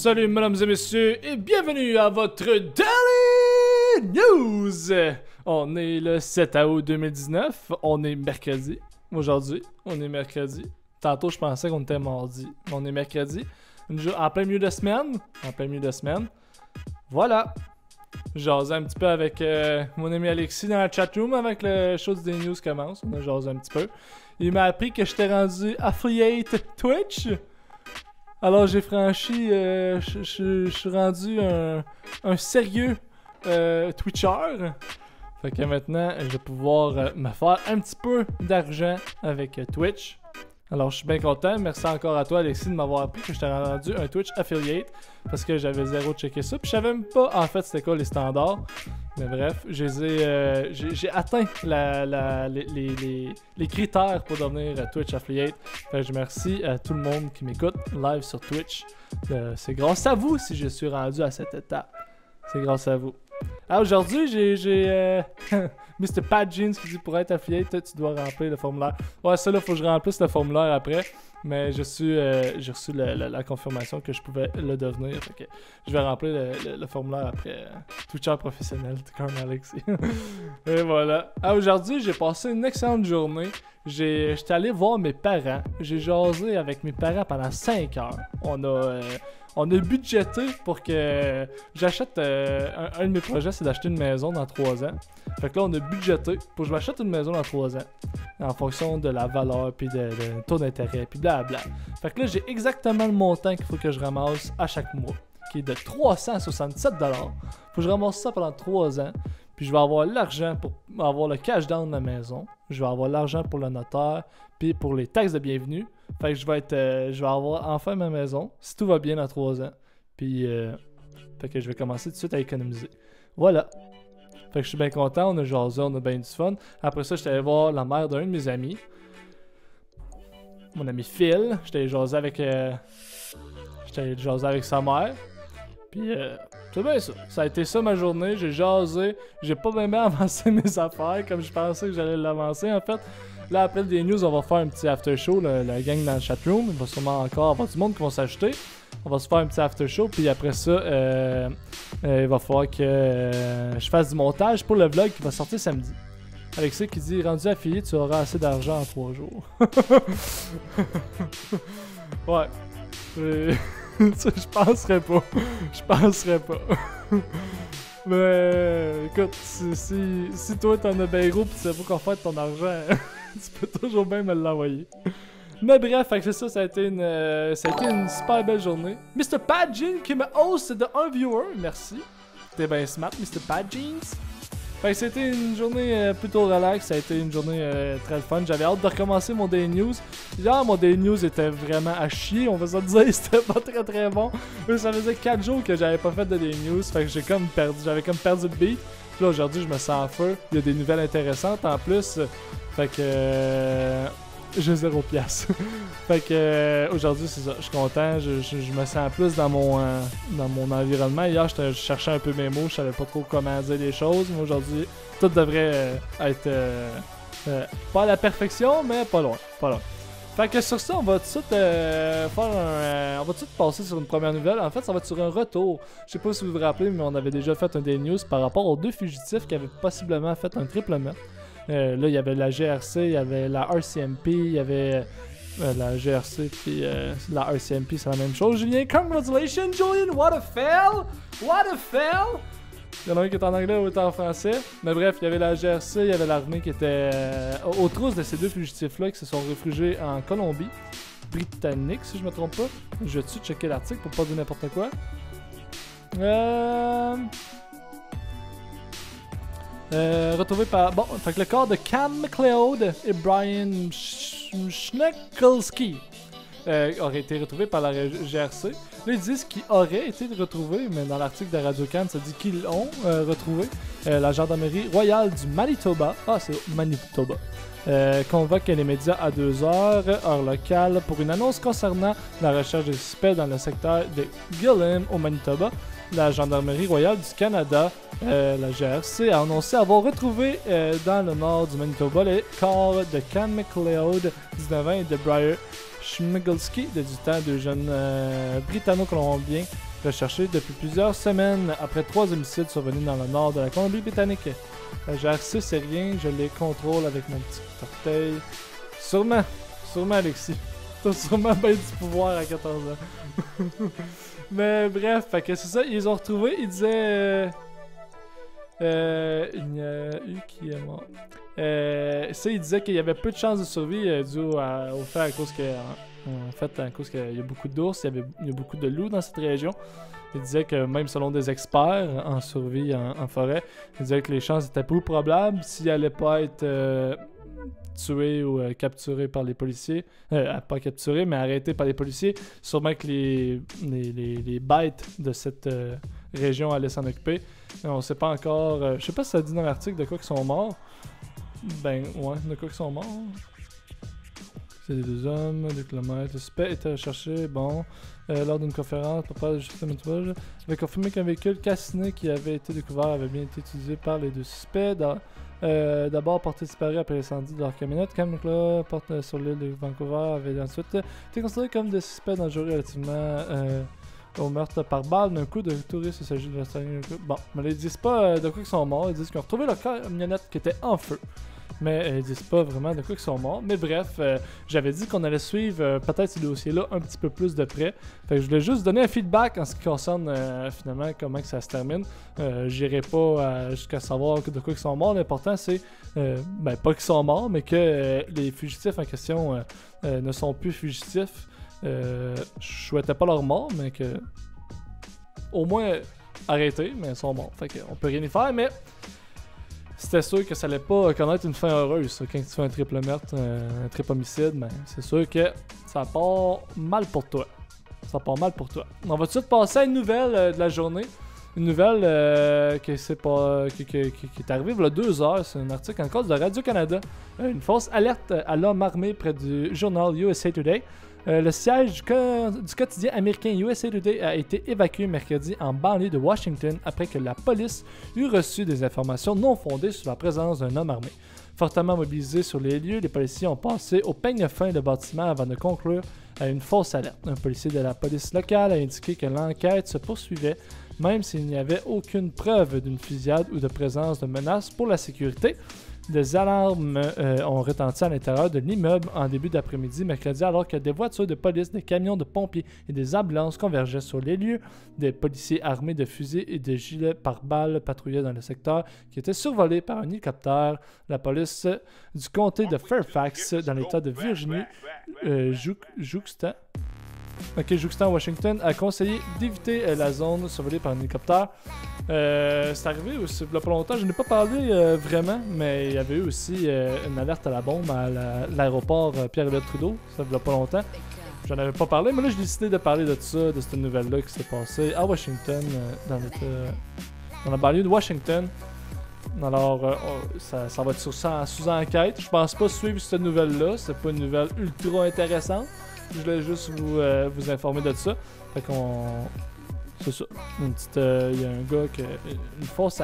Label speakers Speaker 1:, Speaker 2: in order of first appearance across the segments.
Speaker 1: Salut mesdames et messieurs et bienvenue à votre Daily News. On est le 7 août 2019, on est mercredi. Aujourd'hui, on est mercredi. Tantôt je pensais qu'on était mardi, mais on est mercredi. En plein milieu de semaine. Voilà. Jasé un petit peu avec mon ami Alexis dans la chatroom avec le show des news commence. On a jasé un petit peu. Il m'a appris que j'étais rendu affiliate Twitch. Alors j'ai franchi, je suis rendu un sérieux Twitcher. Fait que maintenant, je vais pouvoir me faire un petit peu d'argent avec Twitch. Alors je suis bien content. Merci encore à toi Alexis de m'avoir appris que j'étais rendu un Twitch affiliate. Parce que j'avais zéro checké ça. Puis je savais même pas en fait c'était quoi les standards. Mais bref, j'ai atteint les critères pour devenir Twitch affiliate. Fait que je remercie à tout le monde qui m'écoute live sur Twitch. C'est grâce à vous si je suis rendu à cette étape. C'est grâce à vous. Alors aujourd'hui, j'ai Mr. Pat Jeans qui dit pour être affiliate, tu dois remplir le formulaire. Ouais, ça là, faut que je remplisse le formulaire après. Mais j'ai reçu la confirmation que je pouvais le devenir. Fait que je vais remplir le formulaire après. Twitcher professionnel, comme Alexis. Et voilà. Ah, aujourd'hui, j'ai passé une excellente journée. J'étais allé voir mes parents. J'ai jasé avec mes parents pendant 5 heures. On a budgété pour que j'achète... un de mes projets, c'est d'acheter une maison dans 3 ans. Fait que là, on a budgété pour que je m'achète une maison dans 3 ans. En fonction de la valeur, puis de taux d'intérêt, puis blablabla. Fait que là, j'ai exactement le montant qu'il faut que je ramasse à chaque mois. Qui est de 367$. Faut que je ramasse ça pendant 3 ans. Puis je vais avoir l'argent pour avoir le cash down de la maison. Je vais avoir l'argent pour le notaire. Puis pour les taxes de bienvenue. Fait que je vais avoir enfin ma maison. Si tout va bien dans 3 ans. Puis fait que je vais commencer tout de suite à économiser. Voilà. Fait que je suis bien content. On a jasé, on a bien du fun. Après ça, j'étais allé voir la mère d'un de mes amis. Mon ami Phil. J'étais allé jaser avec sa mère. Puis c'est bien ça. Ça a été ça ma journée. J'ai jasé. J'ai pas même avancé mes affaires comme je pensais que j'allais l'avancer en fait. Là après des news, on va faire un petit after show. La gang dans le chatroom. Il va sûrement encore avoir du monde qui va s'ajouter. On va se faire un petit after show. Puis après ça, il va falloir que je fasse du montage pour le vlog qui va sortir samedi. Alexis qui dit rendu affilié, tu auras assez d'argent en 3 jours. Ouais. Je penserais pas. Mais écoute, si toi t'en as bien gros pis tu sais pas quoi faire de ton argent, tu peux toujours bien me l'envoyer. Mais bref, fait que c'est ça, ça a été une super belle journée. Mr. Pat Jeans qui me host de 1 viewer, merci. T'es bien smart, Mr. Pat Jeans. Fait que c'était une journée plutôt relax, ça a été une journée très fun. J'avais hâte de recommencer mon Daily News. Hier, mon Daily News était vraiment à chier, on va se dire, c'était pas très bon. Mais ça faisait 4 jours que j'avais pas fait de Daily News, fait que j'avais comme perdu le beat. Puis là, aujourd'hui, je me sens en feu. Il y a des nouvelles intéressantes en plus. Fait que... j'ai 0$. Fait que aujourd'hui c'est ça, je suis content, je me sens plus dans mon environnement. Hier je cherchais un peu mes mots, je savais pas trop comment dire les choses, mais aujourd'hui tout devrait être pas à la perfection, mais pas loin. Fait que sur ça, on va tout de suite on va tout de suite passer sur une première nouvelle. En fait, ça va être sur un retour. Je sais pas si vous vous rappelez, mais on avait déjà fait un Daily News par rapport aux 2 fugitifs qui avaient possiblement fait un triple meurtre. Là, il y avait la GRC, il y avait la RCMP, il y avait la GRC, puis la RCMP, c'est la même chose. Julien, congratulations, Julian, what a fail! Il y en a un qui est en anglais ou en français. Mais bref, il y avait la GRC, il y avait l'armée qui était aux trousses de ces 2 fugitifs-là qui se sont réfugiés en Colombie britannique, si je me trompe pas. Je vais-tu checker l'article pour pas dire n'importe quoi? Retrouvé par... Bon, fait que le corps de Cam McLeod et Brian Schnekelski aurait été retrouvé par la GRC. Là, ils disent qu'ils auraient été retrouvés, mais dans l'article de Radio-Can, ça dit qu'ils ont retrouvé. La gendarmerie royale du Manitoba, c'est Manitoba, convoque les médias à 2h, heure locale, pour une annonce concernant la recherche des suspects dans le secteur de Gillam au Manitoba. La gendarmerie royale du Canada, la GRC, a annoncé avoir retrouvé dans le nord du Manitoba les corps de Cam McLeod, 19 ans, et de Brian Schmigelski, du temps de jeunes britanno-colombiens recherchés depuis plusieurs semaines après 3 homicides survenus dans le nord de la Colombie-Britannique. La GRC c'est rien, je les contrôle avec mon petit orteil. Sûrement, Alexis. T'as sûrement bien du pouvoir à 14 ans. Mais bref, fait que c'est ça, ils ont retrouvé, ils disaient... il y a eu qui est mort. Ça, il disait qu'il y avait peu de chances de survie dû au fait à cause que... En fait, à cause qu'il y a beaucoup d'ours, il y a beaucoup de loups dans cette région. Il disait que même selon des experts en survie en forêt, il disait que les chances étaient peu probables s'il allait pas être tué ou capturé par les policiers. Pas capturé, mais arrêté par les policiers. Sûrement que les bêtes de cette région allaient s'en occuper. On sait pas encore... je sais pas si ça dit dans l'article de quoi qu'ils sont morts. Ben, ouais, de quoi qu'ils sont morts. C'est des 2 hommes, 2 km. Le suspect était recherché, bon, lors d'une conférence, papa de justice mutuelle, avait confirmé qu'un véhicule calciné qui avait été découvert avait bien été utilisé par les 2 suspects. D'abord porté disparu après l'incendie de leur camionnette. Kamukla, porte sur l'île de Vancouver, avait ensuite été considéré comme des suspects dangereux relativement au meurtre par balle d'un coup de touriste. Il s'agit de restaurer. Bon, mais ils disent pas de quoi ils sont morts. Ils disent qu'ils ont retrouvé leur camionnette qui était en feu. Mais ils disent pas vraiment de quoi ils sont morts. Mais bref, j'avais dit qu'on allait suivre peut-être ce dossier-là un petit peu plus de près. Fait que je voulais juste donner un feedback en ce qui concerne finalement comment que ça se termine. J'irai pas jusqu'à savoir de quoi ils sont morts. L'important c'est, ben pas qu'ils sont morts, mais que les fugitifs en question ne sont plus fugitifs. Je souhaitais pas leur mort, mais que au moins arrêter, mais ils sont morts. Fait qu'on peut rien y faire, mais c'était sûr que ça allait pas connaître une fin heureuse, ça. Quand tu fais un triple meurtre, un triple homicide, ben c'est sûr que ça part mal pour toi. Ça part mal pour toi. On va tout de suite passer à une nouvelle de la journée. Une nouvelle qui est arrivée il y a 2 heures. C'est un article encore de Radio-Canada. Une fausse alerte à l'homme armé près du journal USA Today. Le siège du quotidien américain USA Today a été évacué mercredi en banlieue de Washington après que la police eut reçu des informations non fondées sur la présence d'un homme armé. Fortement mobilisés sur les lieux, les policiers ont passé au peigne fin le bâtiment avant de conclure à une fausse alerte. Un policier de la police locale a indiqué que l'enquête se poursuivait, même s'il n'y avait aucune preuve d'une fusillade ou de présence de menace pour la sécurité. Des alarmes ont retenti à l'intérieur de l'immeuble en début d'après-midi mercredi alors que des voitures de police, des camions de pompiers et des ambulances convergeaient sur les lieux. Des policiers armés de fusils et de gilets pare-balles patrouillaient dans le secteur qui était survolé par un hélicoptère. La police du comté de Fairfax dans l'état de Virginie jouxtant Washington a conseillé d'éviter la zone survolée par un hélicoptère. C'est arrivé aussi il y a pas longtemps, je n'ai pas parlé vraiment, mais il y avait eu aussi une alerte à la bombe à l'aéroport Pierre-Éliott Trudeau, ça il y a pas longtemps. J'en avais pas parlé, mais là j'ai décidé de parler de ça, de cette nouvelle-là qui s'est passée à Washington, dans la banlieue de Washington. Alors, ça va être sous enquête. Je pense pas suivre cette nouvelle-là, c'est pas une nouvelle ultra intéressante. Je voulais juste vous informer de ça. Fait qu'on... C'est ça. Il y a un gars qui... Une fausse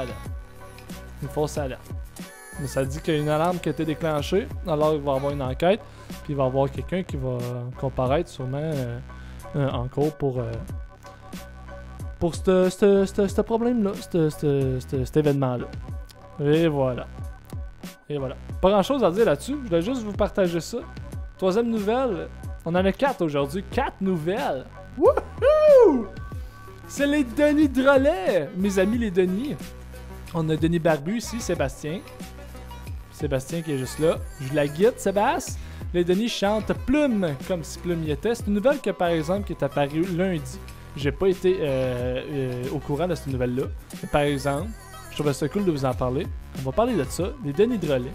Speaker 1: alerte. Mais ça dit qu'il y a une alarme qui a été déclenchée. Alors il va y avoir une enquête. Puis il va y avoir quelqu'un qui va comparaître sûrement en cours pour ce problème-là. Cet événement-là. Et voilà. Pas grand-chose à dire là-dessus. Je voulais juste vous partager ça. 3e nouvelle... On en a 4 aujourd'hui. 4 nouvelles! Wouhou! C'est les Denis Drolet! Mes amis les Denis. On a Denis Barbu ici, Sébastien. Sébastien qui est juste là. Je la guide, Sébastien. Les Denis chantent Plume, comme si Plume y était. C'est une nouvelle que, par exemple, qui est apparue lundi. J'ai pas été au courant de cette nouvelle-là. Mais par exemple, je trouvais ça cool de vous en parler. On va parler de ça. Les Denis Drolet.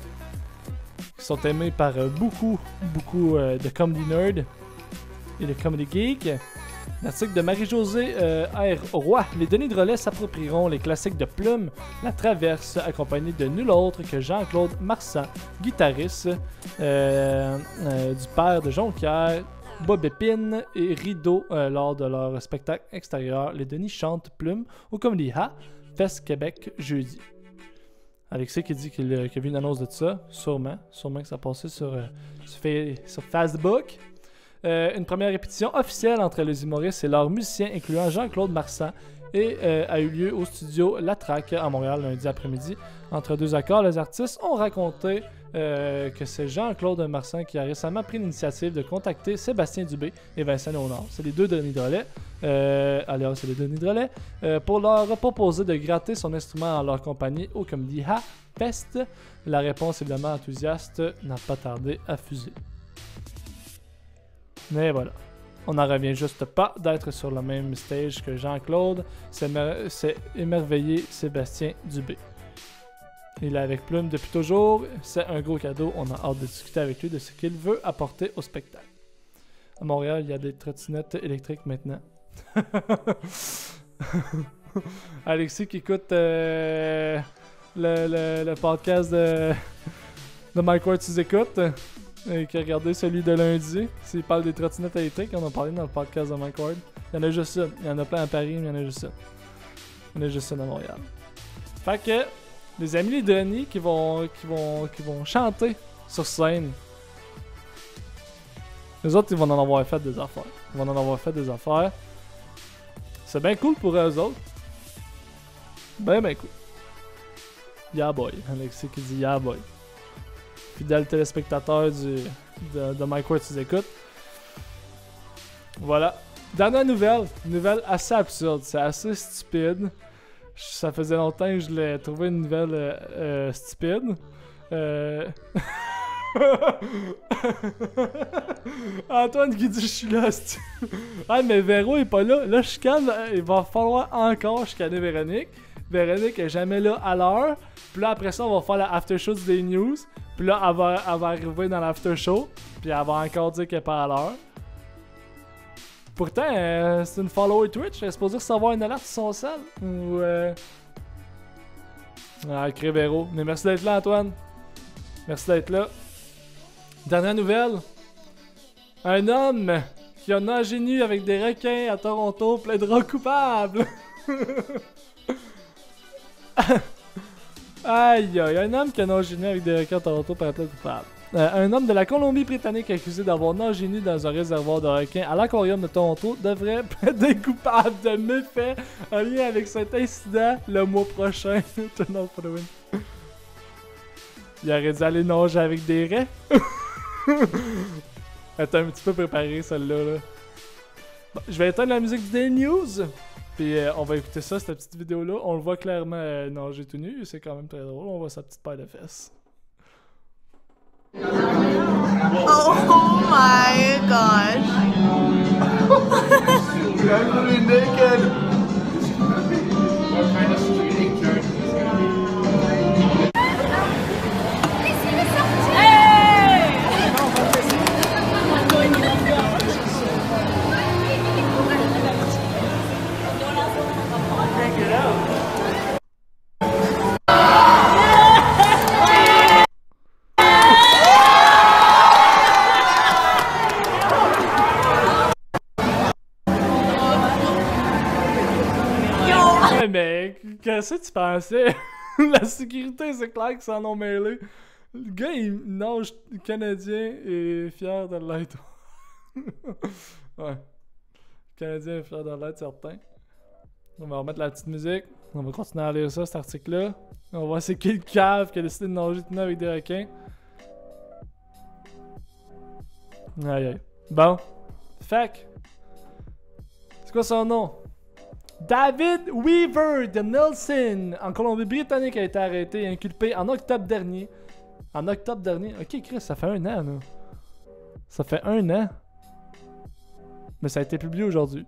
Speaker 1: Qui sont aimés par beaucoup de comedy nerds et de comedy geeks. L'article de Marie-Josée R. Roy. Les Denis Drolet s'approprieront les classiques de Plume, La Traverse, accompagné de nul autre que Jean-Claude Marsan, guitariste du père de Jonquière, Bob Épine et Rideau lors de leur spectacle extérieur. Les Denis chantent Plume au Comedy Ha, Fest Québec, jeudi. Alexis qui dit qu'il a vu une annonce de ça, sûrement que ça a passé sur Facebook. une première répétition officielle entre les humoristes et leurs musiciens, incluant Jean-Claude Marsan, et a eu lieu au studio La Traque à Montréal lundi après-midi. Entre deux accords, les artistes ont raconté que c'est Jean-Claude Marsan qui a récemment pris l'initiative de contacter Sébastien Dubé et Vincent Léonard, c'est les deux Denis Drolet, alias c'est les Denis Drolet, pour leur proposer de gratter son instrument en leur compagnie au Comedy Ha Fest. La réponse évidemment enthousiaste n'a pas tardé à fuser. Mais voilà. On n'en revient juste pas d'être sur le même stage que Jean-Claude. C'est émerveillé Sébastien Dubé. Il est avec Plume depuis toujours. C'est un gros cadeau. On a hâte de discuter avec lui de ce qu'il veut apporter au spectacle. À Montréal, il y a des trottinettes électriques maintenant. Alexis qui écoute le podcast de Mike Ward, tu écoutes. Et qui a regardé celui de lundi. S'il parle des trottinettes électriques, on en a parlé dans le podcast de Mike Ward. Il y en a juste ça. Il y en a plein à Paris, mais il y en a juste ça. Il y en a juste ça dans Montréal. Fait que, les amis les Denis qui vont chanter sur scène. Les autres, ils vont en avoir fait des affaires. Ils vont en avoir fait des affaires. C'est bien cool pour eux autres. Ben cool. Yeah boy. Alexis qui dit yeah boy. Fidèle téléspectateur de Mike Ward, tu écoutes. Voilà. Dernière nouvelle. Une nouvelle assez absurde. C'est assez stupide. Ça faisait longtemps que je l'ai trouvé une nouvelle stupide. Antoine qui dit je suis là. Ah mais Véro est pas là. Là je chicane. Il va falloir encore chicaner Véronique. Véronique est jamais là à l'heure. Puis là après ça on va faire la after show des news. Puis là, elle va arriver dans l'after show. Puis elle va encore dire qu'elle est pas à l'heure. Pourtant, c'est une follower Twitch. Elle est supposée recevoir une alerte sur son cell. Ou Ah, Véro. Mais merci d'être là, Antoine. Merci d'être là. Dernière nouvelle. Un homme qui a nagé nu avec des requins à Toronto plaidera coupable. Aïe aïe, un homme qui a nagé nu avec des requins à Toronto paraît coupable. Un homme de la Colombie-Britannique accusé d'avoir nagé nu dans un réservoir de requins à l'aquarium de Toronto devrait plaider coupable de méfaits en lien avec cet incident le mois prochain. Il aurait dû aller nager avec des raies. Elle est un petit peu préparée celle-là. Là. Bon, je vais éteindre la musique du Daily News. Puis on va écouter ça, cette petite vidéo-là. On le voit clairement nager tout nu. C'est quand même très drôle. On voit sa petite paire de fesses.
Speaker 2: Oh my gosh.
Speaker 3: I'm really naked.
Speaker 4: What kind of street journey?
Speaker 1: Mais qu'est-ce que tu pensais? La sécurité, c'est clair qu'ils s'en ont mêlé. Le gars, il nage canadien et fier de l'être. Ouais. Canadien et fier de l'être, certain. On va remettre la petite musique. On va continuer à lire ça, cet article-là. On va voir c'est qui le cave qui a décidé de nager tout nu avec des requins. Aïe aïe. Bon. Fac. C'est quoi son nom? David Weaver de Nelson, en Colombie-Britannique, a été arrêté et inculpé en octobre dernier. En octobre dernier? Ok, Chris, ça fait 1 an, là. Ça fait 1 an. Mais ça a été publié aujourd'hui.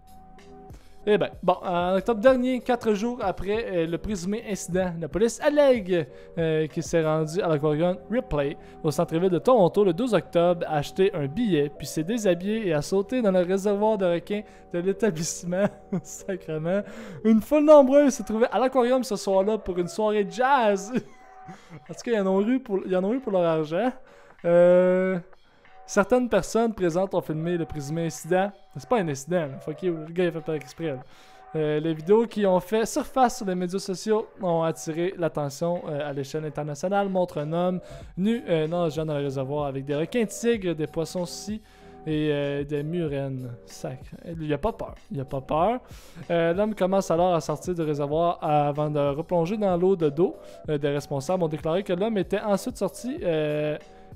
Speaker 1: Eh ben, bon, en octobre dernier, 4 jours après le présumé incident, la police allègue qu'il s'est rendu à l'aquarium Ripley au centre-ville de Toronto le 12 octobre, a acheté un billet, puis s'est déshabillé et a sauté dans le réservoir de requins de l'établissement. Sacrément. Une foule nombreuse s'est trouvée à l'aquarium ce soir-là pour une soirée jazz. En tout cas, ils en ont eu pour leur argent. Certaines personnes présentes ont filmé le présumé incident. C'est pas un incident, là. Fuck you, le gars il a fait pas exprès. Les vidéos qui ont fait surface sur les médias sociaux ont attiré l'attention à l'échelle internationale. Montre un homme nu nageant dans le réservoir avec des requins tigres, des poissons et des murènes. Sacre. Il a pas peur. Il a pas peur. L'homme commence alors à sortir du réservoir avant de replonger dans l'eau de dos. Des responsables ont déclaré que l'homme était ensuite sorti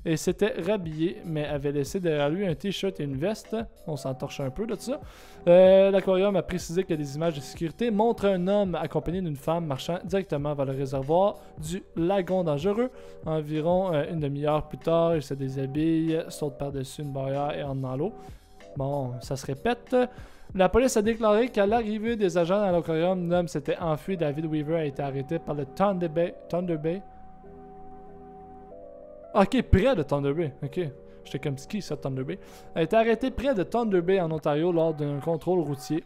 Speaker 1: et s'était rhabillé, mais avait laissé derrière lui un t-shirt et une veste. On s'en torche un peu de ça. L'aquarium a précisé que des images de sécurité montrent un homme accompagné d'une femme marchant directement vers le réservoir du lagon dangereux. Environ une demi-heure plus tard, il se déshabille, saute par-dessus une barrière et entre dans l'eau. Bon, ça se répète. La police a déclaré qu'à l'arrivée des agents dans l'aquarium, l'homme s'était enfui. David Weaver a été arrêté par le Thunder Bay. Ok, près de Thunder Bay. Ok. J'étais comme ski, ça, Thunder Bay. A été arrêté près de Thunder Bay en Ontario lors d'un contrôle routier.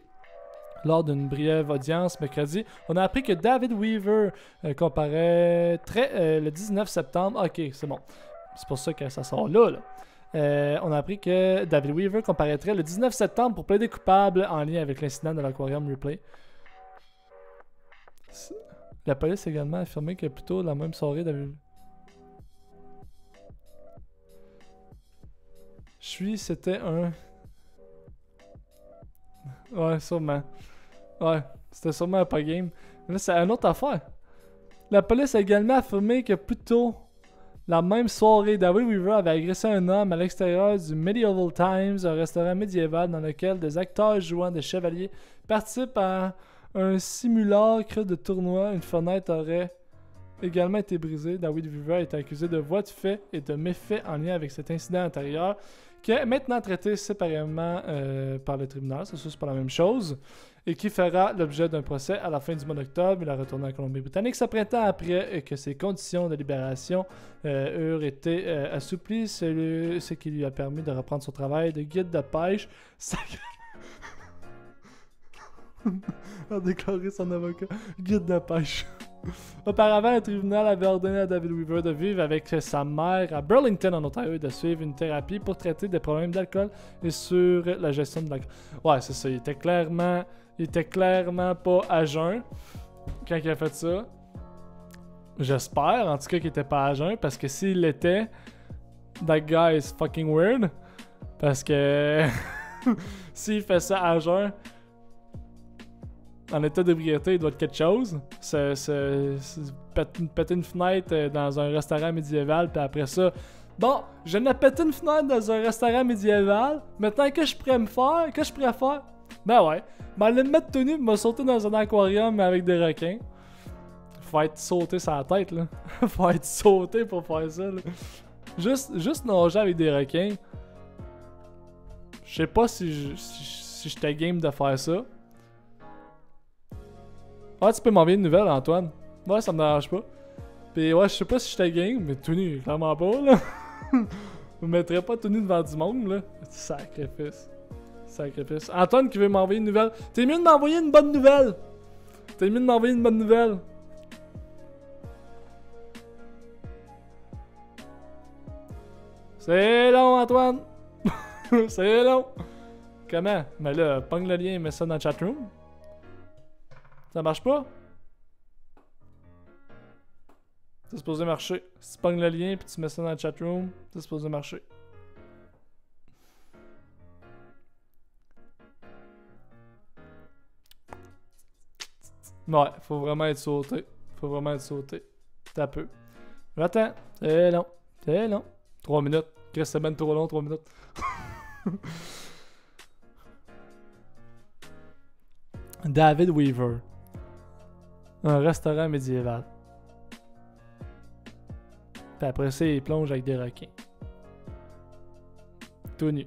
Speaker 1: Lors d'une brève audience mercredi, on a appris que David Weaver comparaîtrait le 19 septembre. Ok, c'est bon. C'est pour ça que ça sort là. On a appris que David Weaver comparaîtrait le 19 septembre pour plaider coupable en lien avec l'incident de l'aquarium Ripley. La police a également affirmé que plutôt la même soirée, David... c'était un... Ouais, sûrement. Ouais, c'était sûrement un pas game. Mais là, c'est une autre affaire. La police a également affirmé que plus tôt, la même soirée, David Weaver avait agressé un homme à l'extérieur du Medieval Times, un restaurant médiéval dans lequel des acteurs jouant des chevaliers participent à un simulacre de tournoi. Une fenêtre aurait également été brisée. David Weaver a été accusé de voies de fait et de méfaits en lien avec cet incident antérieur, qui est maintenant traité séparément par le tribunal, c'est pas la même chose, et qui fera l'objet d'un procès à la fin du mois d'octobre. Il a retourné en Colombie-Britannique ce printemps après que ses conditions de libération eurent été assouplies, ce qui lui a permis de reprendre son travail de guide de pêche. A déclaré son avocat, guide de pêche. Auparavant, le tribunal avait ordonné à David Weaver de vivre avec sa mère à Burlington, en Ontario, et de suivre une thérapie pour traiter des problèmes d'alcool et sur la gestion de l'alcool. Ouais, c'est ça. Il était clairement pas à jeun quand il a fait ça. J'espère, en tout cas, qu'il était pas à jeun, parce que s'il l'était, that guy is fucking weird. Parce que s'il fait ça à jeun, en état d'ébriété, il doit être quelque chose. Péter une fenêtre dans un restaurant médiéval, puis après ça, bon, je viens de péter une fenêtre dans un restaurant médiéval. Maintenant, qu'est-ce que je pourrais me faire? Qu'est-ce que je pourrais faire? Ben ouais, aller me mettre tenu, me sauter dans un aquarium avec des requins. Faut être sauté sur la tête, là. Faut être sauté pour faire ça, là. Juste nager avec des requins. Je sais pas si j'étais game de faire ça. Ouais, tu peux m'envoyer une nouvelle, Antoine. Ouais, ça me dérange pas. Pis ouais, je sais pas si j'étais game, mais tout nu, clairement pas, là. Je me mettrais pas tout nu devant du monde, là. Sacrifice. Antoine qui veut m'envoyer une nouvelle. T'es mieux de m'envoyer une bonne nouvelle. C'est long, Antoine. C'est long. Comment? Mais là, pogne le lien et mets ça dans le chatroom. Ça marche pas? C'est supposé marcher. Si tu pognes le lien et tu mets ça dans le chatroom, c'est supposé marcher. Ouais, faut vraiment être sauté. T'as peu. J'attends. C'est long. 3 minutes. Qu'est-ce que c'est bien trop long, 3 minutes. David Weaver. Un restaurant médiéval. Puis après ça, il plonge avec des requins. Tout nu.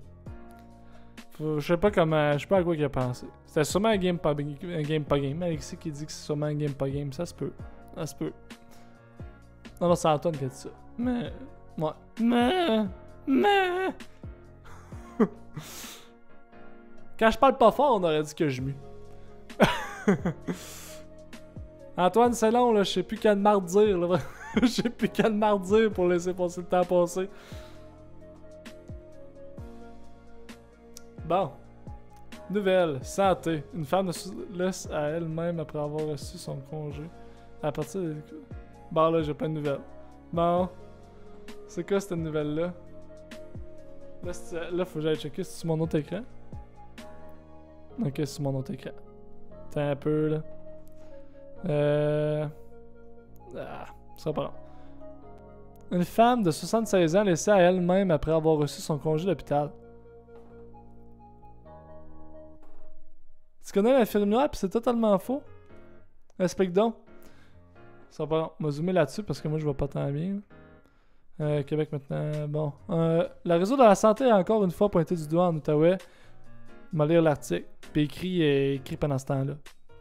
Speaker 1: Je sais pas à quoi il a pensé. C'était sûrement un game pas game. Alexis qui dit que c'est sûrement un game pas game. Ça se peut. Non, c'est Antoine qui a dit ça. Mais... Ouais. Mais... Quand je parle pas fort, on aurait dit que je mue. Antoine, c'est long, là. Je sais plus qu'à de mardir, là. Je sais plus qu'à de mardir pour laisser passer le temps passer. Bon. Nouvelle. Santé. Une femme ne laisse à elle-même après avoir reçu son congé. À partir de... Bon, là, j'ai pas de nouvelles. Bon. C'est quoi cette nouvelle-là? Là, faut que j'aille checker si c'est sur mon autre écran. Ok, c'est sur mon autre écran. Attends un peu, là. Ça sera pas long. Une femme de 76 ans laissée à elle-même après avoir reçu son congé d'hôpital. Tu connais l'infirmière pis c'est totalement faux? Explique donc. Ça sera pas long. On va zoomer là-dessus parce que moi je vois pas tant bien. Québec maintenant. Bon. Le réseau de la santé a encore une fois pointé du doigt en Outaouais. On va lire l'article. Puis écrit pendant ce temps-là.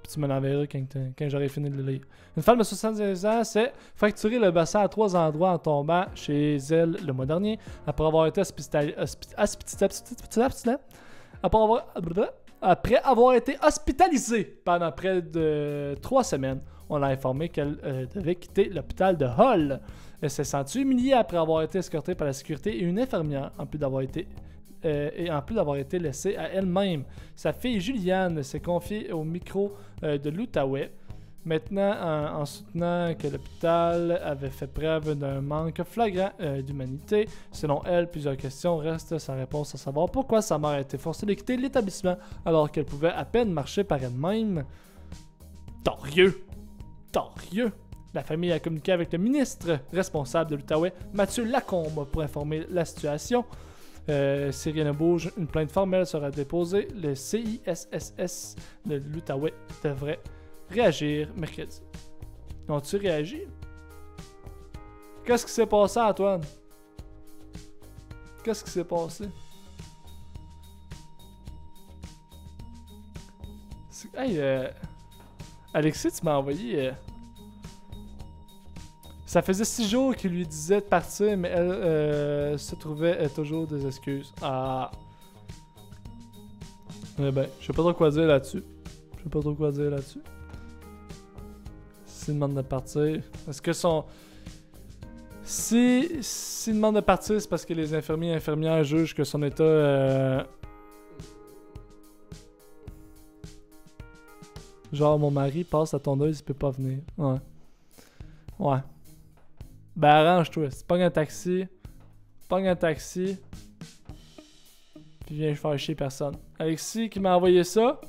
Speaker 1: Puis tu me l'enverras quand j'aurai fini de le lire. Une femme de 76 ans s'est fracturé le bassin à 3 endroits en tombant chez elle le mois dernier après avoir été hospitalisée pendant près de 3 semaines. On l'a informé qu'elle devait quitter l'hôpital de Hull. Elle s'est sentie humiliée après avoir été escortée par la sécurité et une infirmière, en plus d'avoir été laissée à elle-même. Sa fille Juliane s'est confiée au micro de l'Outaouais, maintenant en soutenant que l'hôpital avait fait preuve d'un manque flagrant d'humanité. Selon elle, plusieurs questions restent sans réponse, à savoir pourquoi sa mère a été forcée de quitter l'établissement alors qu'elle pouvait à peine marcher par elle-même. Torieux! La famille a communiqué avec le ministre responsable de l'Outaouais, Mathieu Lacombe, pour informer la situation. Si rien ne bouge, une plainte formelle sera déposée. Le CISSS de l'Outaouais devrait réagir mercredi. Ont-tu réagi? Qu'est-ce qui s'est passé, Antoine? Qu'est-ce qui s'est passé? Hey, Alexis, tu m'as envoyé... Ça faisait 6 jours qu'il lui disait de partir, mais elle se trouvait toujours des excuses. Ah. Eh ben, je sais pas trop quoi dire là-dessus. S'il demande de partir, est-ce que son... S'il demande de partir, c'est parce que les infirmiers et infirmières jugent que son état... Genre, mon mari passe à tondeuse, il peut pas venir. Ouais. Ben arrange-toi, si pogne un taxi, puis viens faire chier personne. Alexis qui m'a envoyé ça,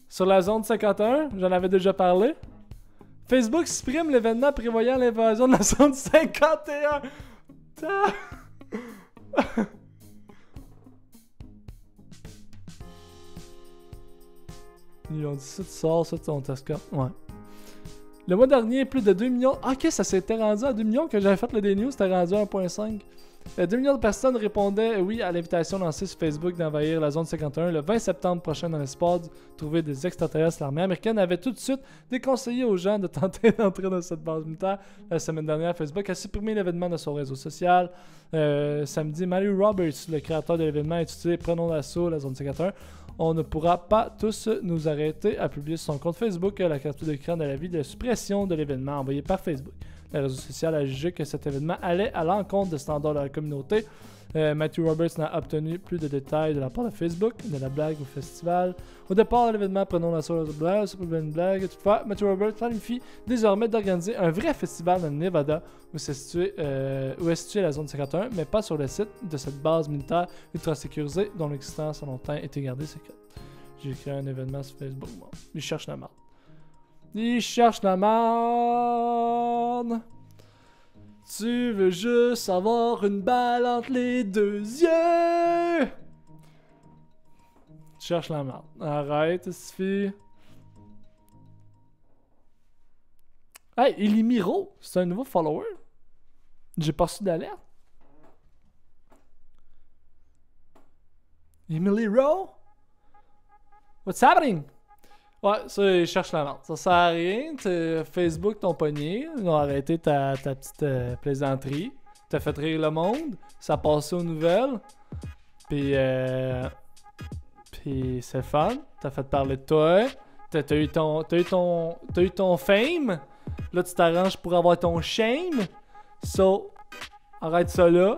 Speaker 1: sur la zone 51, j'en avais déjà parlé. Facebook supprime l'événement prévoyant l'invasion de la zone 51. Ils ont dit ça, tu sors ça de ton Tesca. Ouais. Le mois dernier, plus de 2 millions... Ah, ok, ça s'était rendu à 2 millions que j'avais fait le D-News, c'était rendu à 1.5. 2 millions de personnes répondaient oui à l'invitation lancée sur Facebook d'envahir la zone 51 le 20 septembre prochain dans l'espoir de trouver des extraterrestres. L'armée américaine avait tout de suite déconseillé aux gens de tenter d'entrer dans cette base militaire. La semaine dernière, Facebook a supprimé l'événement de son réseau social. Samedi, Matthew Roberts, le créateur de l'événement, a utilisé Prenons l'assaut, la zone 51. On ne pourra pas tous nous arrêter à publier sur son compte Facebook la capture d'écran de l'avis de suppression de l'événement envoyé par Facebook. Le réseau social a jugé que cet événement allait à l'encontre des standards de la communauté. Matthew Roberts n'a obtenu plus de détails de la part de Facebook, de la blague au festival. Au départ de l'événement, Prenons la source de blague, c'est pas une blague. Toutefois, Matthew Roberts planifie désormais d'organiser un vrai festival dans le Nevada où est située la zone 51, mais pas sur le site de cette base militaire ultra sécurisée dont l'existence a longtemps été gardée secrète. J'ai créé un événement sur Facebook. Bon, il cherche la merde. Tu veux juste avoir une balle entre les deux yeux. Tu cherches la merde. Arrête, Sophie. Hey, Elimiro, c'est un nouveau follower. J'ai pas reçu d'alerte. Emily Rowe? What's happening? Ouais, ça, ils cherchent la merde. Ça sert à rien. Facebook t'ont pogné. Ils ont arrêté ta petite plaisanterie. T'as fait rire le monde. Ça a passé aux nouvelles. Puis c'est fun. T'as fait parler de toi. T'as eu ton fame. Là, tu t'arranges pour avoir ton shame. So, arrête ça là.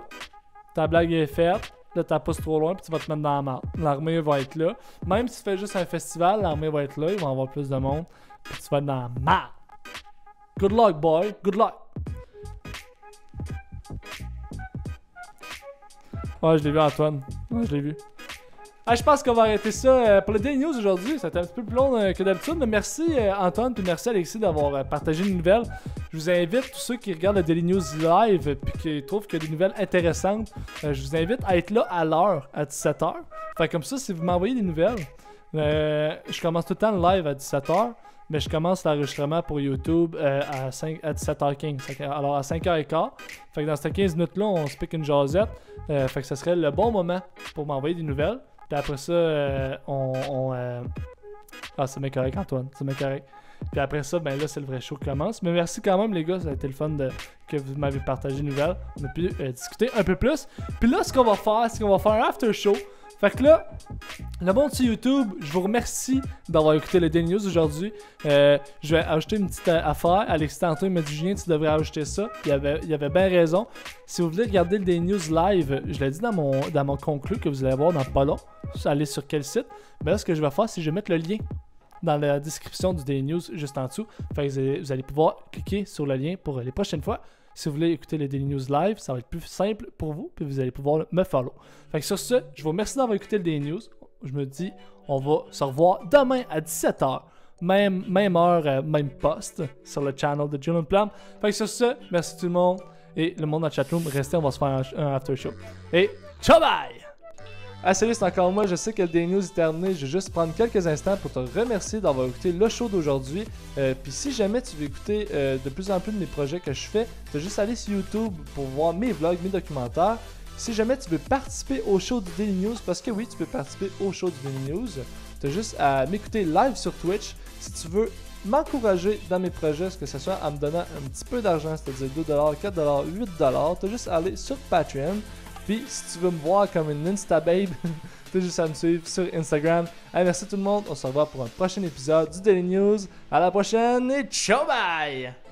Speaker 1: Ta blague est faite. Là, t'as poussé trop loin, puis tu vas te mettre dans la merde. L'armée va être là. Même si tu fais juste un festival, l'armée va être là. Ils vont avoir plus de monde. Puis tu vas être dans la merde. Good luck, boy. Good luck. Ouais, je l'ai vu, Antoine. Ouais, je l'ai vu. Ah, je pense qu'on va arrêter ça pour le Daily News aujourd'hui. C'était un petit peu plus long que d'habitude. Mais merci Antoine puis merci Alexis d'avoir partagé une nouvelle. Je vous invite, tous ceux qui regardent le Daily News live puis qui trouvent qu'il y a des nouvelles intéressantes, je vous invite à être là à l'heure, à 17h. Fait comme ça, si vous m'envoyez des nouvelles, je commence tout le temps le live à 17h. Mais je commence l'enregistrement pour YouTube à 17h15. Alors à 5h15. Fait que dans ces 15 minutes-là, on se pique une jasette. Fait que ce serait le bon moment pour m'envoyer des nouvelles. Puis après ça, Ah, c'est bien correct, Antoine. C'est bien correct. Puis après ça, ben là, c'est le vrai show qui commence. Mais merci quand même, les gars. Ça a été le fun que vous m'avez partagé une nouvelle. On a pu discuter un peu plus. Puis là, ce qu'on va faire, c'est qu'on va faire un after show. Fait que là, le monde sur YouTube, je vous remercie d'avoir écouté le Daily News aujourd'hui. Je vais ajouter une petite affaire. Alexis tantôt il m'a dit Julien, tu devrais ajouter ça. Il avait bien raison. Si vous voulez regarder le Daily News live, je l'ai dit dans mon conclu que vous allez voir dans pas long. Allez sur quel site. Mais là, ce que je vais faire, c'est que je vais mettre le lien dans la description du Daily News juste en dessous. Fait que vous allez pouvoir cliquer sur le lien pour les prochaines fois. Si vous voulez écouter les Daily News live, ça va être plus simple pour vous, puis vous allez pouvoir me follow. Fait que sur ce, je vous remercie d'avoir écouté le Daily News. Je me dis, on va se revoir demain à 17h, même heure, même post sur le channel de Julian Plum. Fait que sur ce, merci tout le monde et le monde dans le chatroom. Restez, on va se faire un after show. Et ciao bye! Ah salut, c'est encore moi, je sais que le Daily News est terminé, je vais juste prendre quelques instants pour te remercier d'avoir écouté le show d'aujourd'hui. Puis si jamais tu veux écouter de plus en plus de mes projets que je fais, tu as juste aller sur YouTube pour voir mes vlogs, mes documentaires. Si jamais tu veux participer au show du Daily News, parce que oui, tu peux participer au show du Daily News, tu as juste à m'écouter live sur Twitch. Si tu veux m'encourager dans mes projets, que ce soit en me donnant un petit peu d'argent, c'est-à-dire 2$, 4$, 8$, tu as juste à aller sur Patreon. Puis si tu veux me voir comme une Instababe, t'as juste à me suivre sur Instagram. Allez, merci tout le monde, on se revoit pour un prochain épisode du Daily News. À la prochaine et ciao bye!